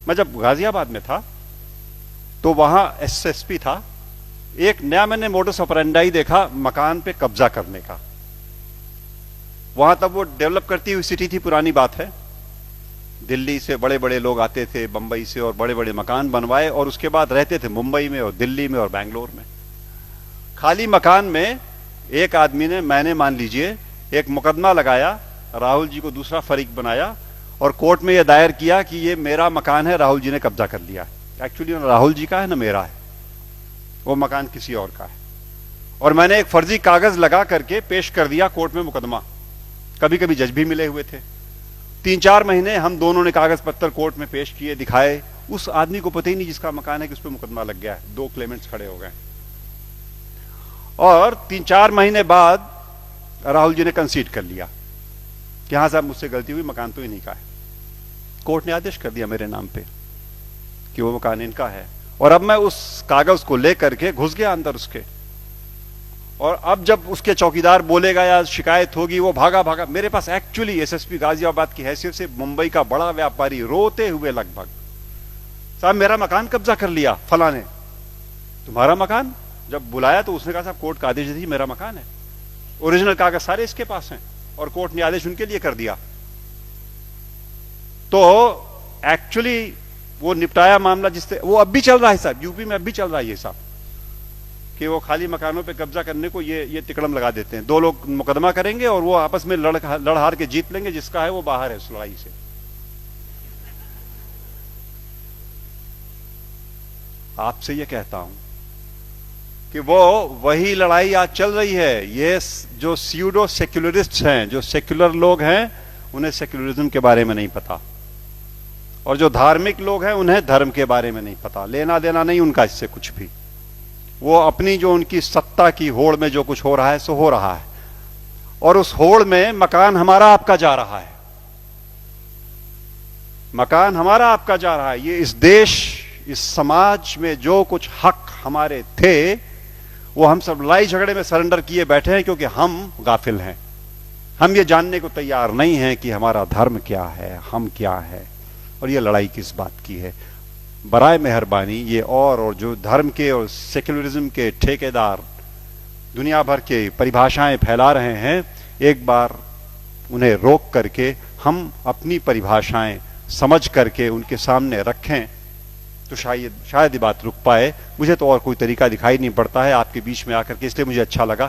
मैं जब गाजियाबाद में था तो वहां एसएसपी था। एक नया मैंने मोडस ऑपरेंडाई देखा मकान पे कब्जा करने का। वहां तब वो डेवलप करती हुई सिटी थी, पुरानी बात है। दिल्ली से बड़े बड़े लोग आते थे, बंबई से, और बड़े बड़े मकान बनवाए और उसके बाद रहते थे मुंबई में और दिल्ली में और बैंगलोर में। खाली मकान में एक आदमी ने, मैंने मान लीजिए, एक मुकदमा लगाया, राहुल जी को दूसरा फरीक बनाया और कोर्ट में यह दायर किया कि ये मेरा मकान है, राहुल जी ने कब्जा कर लिया। एक्चुअली ना राहुल जी का है ना मेरा है, वो मकान किसी और का है। और मैंने एक फर्जी कागज लगा करके पेश कर दिया कोर्ट में मुकदमा। कभी कभी जज भी मिले हुए थे। 3-4 महीने हम दोनों ने कागज पत्तर कोर्ट में पेश किए, दिखाए। उस आदमी को पता ही नहीं जिसका मकान है कि उस पर मुकदमा लग गया है। 2 क्लेमेंट्स खड़े हो गए और 3-4 महीने बाद राहुल जी ने कंसीड कर लिया कि हाँ साहब मुझसे गलती हुई, मकान तो इन्हीं का है। कोर्ट ने आदेश कर दिया मेरे नाम पे कि वो मकान इनका है। और अब मैं उस कागज को लेकर के घुस गया अंदर उसके, और अब जब उसके चौकीदार बोलेगा या शिकायत होगी, वो भागा भागा मेरे पास। एक्चुअली एसएसपी गाजियाबाद की हैसियत से मुंबई का बड़ा व्यापारी, रोते हुए लगभग, साहब मेरा मकान कब्जा कर लिया फला ने। तुम्हारा मकान? जब बुलाया तो उसने कहा साहब कोर्ट का आदेश दी, मेरा मकान है, ओरिजिनल कागज सारे इसके पास हैं, और कोर्ट ने आदेश उनके लिए कर दिया। तो एक्चुअली वो निपटाया मामला, जिससे वो अब भी चल रहा है साहब, यूपी में अब भी चल रहा है ये साहब, कि वो खाली मकानों पे कब्जा करने को ये तिकड़म लगा देते हैं। 2 लोग मुकदमा करेंगे और वो आपस में लड़ हार के जीत लेंगे, जिसका है वो बाहर है उस लड़ाई से। आपसे ये कहता हूं कि वो वही लड़ाई आज चल रही है। ये जो स्यूडो सेक्युलरिस्ट हैं, जो सेक्युलर लोग हैं, उन्हें सेक्युलरिज्म के बारे में नहीं पता, और जो धार्मिक लोग हैं उन्हें धर्म के बारे में नहीं पता। लेना देना नहीं उनका इससे कुछ भी। वो अपनी जो उनकी सत्ता की होड़ में जो कुछ हो रहा है सो हो रहा है, और उस होड़ में मकान हमारा आपका जा रहा है। मकान हमारा आपका जा रहा है। ये इस देश, इस समाज में जो कुछ हक हमारे थे, वो हम सब लड़ाई झगड़े में सरेंडर किए बैठे हैं, क्योंकि हम गाफिल हैं। हम ये जानने को तैयार नहीं हैं कि हमारा धर्म क्या है, हम क्या है, और ये लड़ाई किस बात की है। बराए मेहरबानी ये और जो धर्म के और सेक्युलरिज्म के ठेकेदार दुनिया भर के परिभाषाएं फैला रहे हैं, एक बार उन्हें रोक करके हम अपनी परिभाषाएं समझ करके उनके सामने रखें तो शायद ये बात रुक पाए। मुझे तो और कोई तरीका दिखाई नहीं पड़ता है आपके बीच में आकर के, इसलिए मुझे अच्छा लगा।